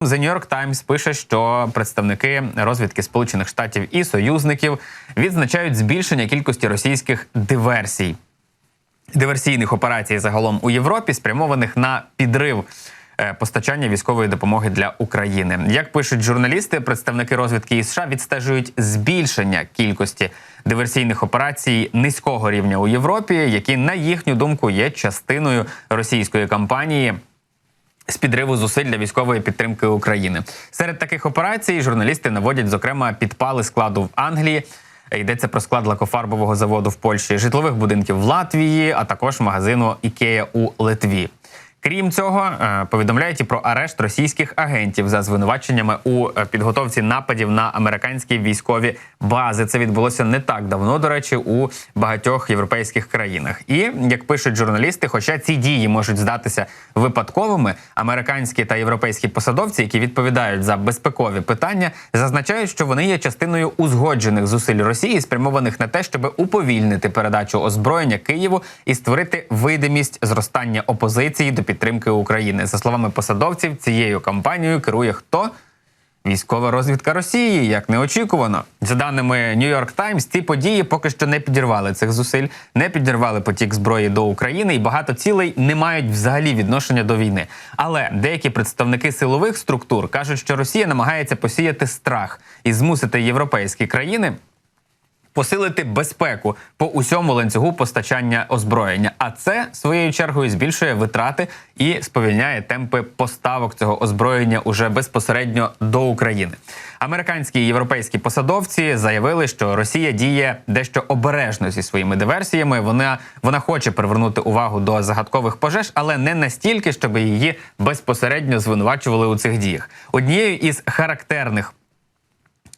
The New York Times пише, що представники розвідки Сполучених Штатів і союзників відзначають збільшення кількості російських диверсійних операцій загалом у Європі, спрямованих на підрив постачання військової допомоги для України. Як пишуть журналісти, представники розвідки із США відстежують збільшення кількості диверсійних операцій низького рівня у Європі, які, на їхню думку, є частиною російської кампанії з підриву зусиль для військової підтримки України. Серед таких операцій журналісти наводять, зокрема, підпали складу в Англії, йдеться про склад лакофарбового заводу в Польщі, житлових будинків в Латвії, а також магазину Ікея у Литві. Крім цього, повідомляють і про арешт російських агентів за звинуваченнями у підготовці нападів на американські військові бази. Це відбулося не так давно, до речі, у багатьох європейських країнах. І, як пишуть журналісти, хоча ці дії можуть здатися випадковими, американські та європейські посадовці, які відповідають за безпекові питання, зазначають, що вони є частиною узгоджених зусиль Росії, спрямованих на те, щоб уповільнити передачу озброєння Києву і створити видимість зростання опозиції до підтримки України. За словами посадовців, цією кампанією керує хто? Військова розвідка Росії, як неочікувано. За даними New York Times, ці події поки що не підірвали цих зусиль, не підірвали потік зброї до України, і багато цілей не мають взагалі відношення до війни. Але деякі представники силових структур кажуть, що Росія намагається посіяти страх і змусити європейські країни посилити безпеку по усьому ланцюгу постачання озброєння. А це, своєю чергою, збільшує витрати і сповільняє темпи поставок цього озброєння уже безпосередньо до України. Американські і європейські посадовці заявили, що Росія діє дещо обережно зі своїми диверсіями. Вона хоче привернути увагу до загадкових пожеж, але не настільки, щоб її безпосередньо звинувачували у цих діях. Однією із характерних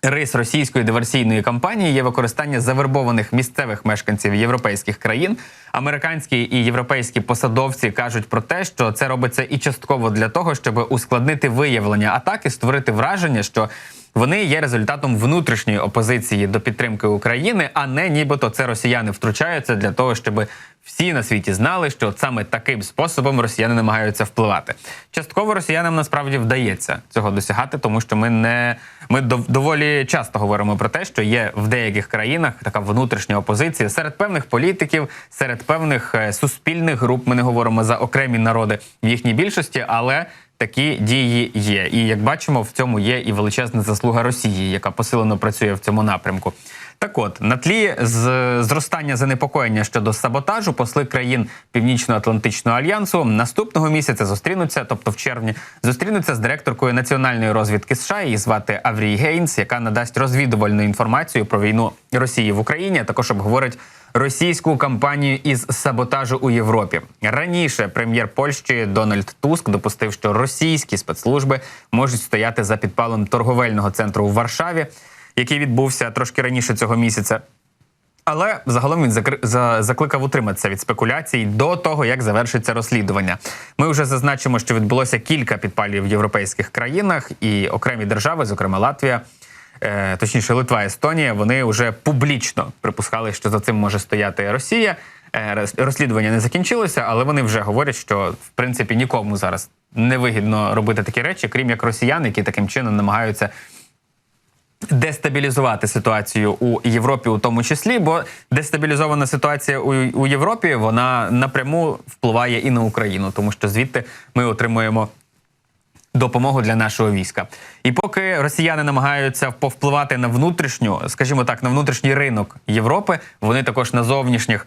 рис російської диверсійної кампанії є використання завербованих місцевих мешканців європейських країн. Американські і європейські посадовці кажуть про те, що це робиться і частково для того, щоб ускладнити виявлення атаки, створити враження, що вони є результатом внутрішньої опозиції до підтримки України, а не нібито це росіяни втручаються для того, щоб всі на світі знали, що саме таким способом росіяни намагаються впливати. Частково росіянам насправді вдається цього досягати, тому що ми доволі часто говоримо про те, що є в деяких країнах така внутрішня опозиція серед певних політиків, серед певних суспільних груп. Ми не говоримо за окремі народи в їхній більшості, але такі дії є. І, як бачимо, в цьому є і величезна заслуга Росії, яка посилено працює в цьому напрямку. Так от, на тлі зростання занепокоєння щодо саботажу, посли країн Північно-Атлантичного альянсу наступного місяця зустрінуться, тобто в червні, зустрінуться з директоркою національної розвідки США, її звати Аврій Гейнс, яка надасть розвідувальну інформацію про війну Росії в Україні, а також обговорить російську кампанію із саботажу у Європі. Раніше прем'єр Польщі Дональд Туск допустив, що російські спецслужби можуть стояти за підпалом торговельного центру у Варшаві, який відбувся трошки раніше цього місяця. Але загалом він закликав утриматися від спекуляцій до того, як завершиться розслідування. Ми вже зазначимо, що відбулося кілька підпалів в європейських країнах, і окремі держави, зокрема Латвія, точніше Литва, Естонія, вони вже публічно припускали, що за цим може стояти Росія. Розслідування не закінчилося, але вони вже говорять, що в принципі нікому зараз не вигідно робити такі речі, крім як росіян, які таким чином намагаються дестабілізувати ситуацію у Європі у тому числі, бо дестабілізована ситуація у Європі, вона напряму впливає і на Україну, тому що звідти ми отримуємо допомогу для нашого війська. І поки росіяни намагаються повпливати на внутрішню, скажімо так, на внутрішній ринок Європи, вони також на зовнішніх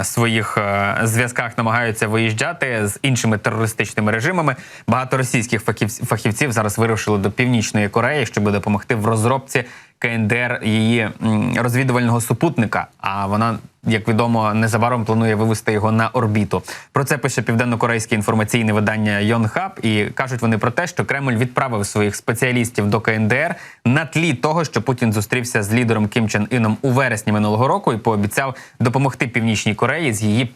своїх зв'язках намагаються виїжджати з іншими терористичними режимами. Багато російських фахівців зараз вирушили до Північної Кореї, щоб допомогти в розробці КНДР її розвідувального супутника, а вона, як відомо, незабаром планує вивести його на орбіту. Про це пише південно-корейське інформаційне видання Yonhap, і кажуть вони про те, що Кремль відправив своїх спеціалістів до КНДР на тлі того, що Путін зустрівся з лідером Кім Чен Іном у вересні минулого року і пообіцяв допомогти Північній Кореї з її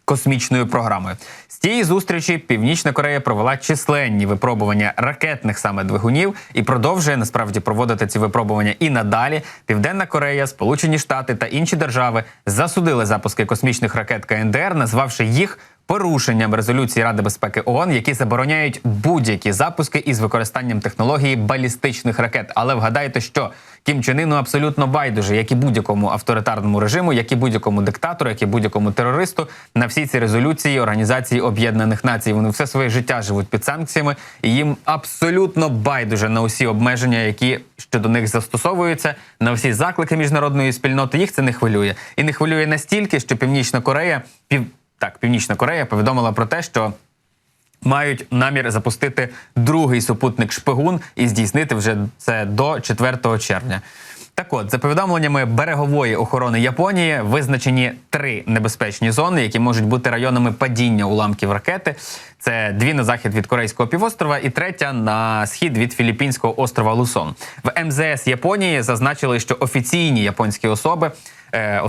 космічною програмою. З тієї зустрічі Північна Корея провела численні випробування ракетних саме двигунів і продовжує насправді проводити ці випробування і надалі. Південна Корея, Сполучені Штати та інші держави засудили запуски космічних ракет КНДР, назвавши їх порушенням резолюції Ради безпеки ООН, які забороняють будь-які запуски із використанням технології балістичних ракет. Але вгадайте, що Кім Чен Іну абсолютно байдуже, як і будь-якому авторитарному режиму, як і будь-якому диктатору, як і будь-якому терористу, на всі ці резолюції Організації Об'єднаних Націй. Вони все своє життя живуть під санкціями, і їм абсолютно байдуже на усі обмеження, які щодо них застосовуються, на всі заклики міжнародної спільноти. Їх це не хвилює. І не хвилює настільки, що Північна Корея повідомила про те, що мають намір запустити другий супутник «Шпигун» і здійснити вже це до 4 червня. Так от, за повідомленнями берегової охорони Японії, визначені 3 небезпечні зони, які можуть бути районами падіння уламків ракети. Це 2 на захід від Корейського півострова і 3 на схід від філіппінського острова Лусон. В МЗС Японії зазначили, що офіційні японські особи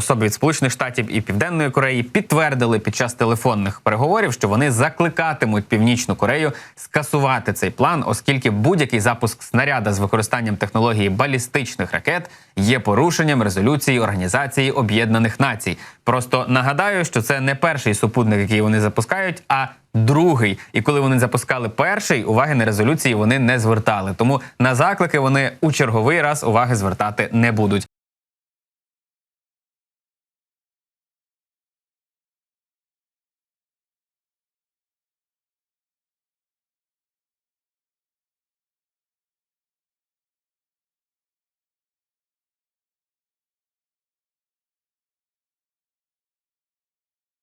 від Сполучених Штатів і Південної Кореї підтвердили під час телефонних переговорів, що вони закликатимуть Північну Корею скасувати цей план, оскільки будь-який запуск снаряда з використанням технології балістичних ракет є порушенням резолюції Організації Об'єднаних Націй. Просто нагадаю, що це не перший супутник, який вони запускають, а другий. І коли вони запускали перший, уваги на резолюції вони не звертали. Тому на заклики вони у черговий раз уваги звертати не будуть.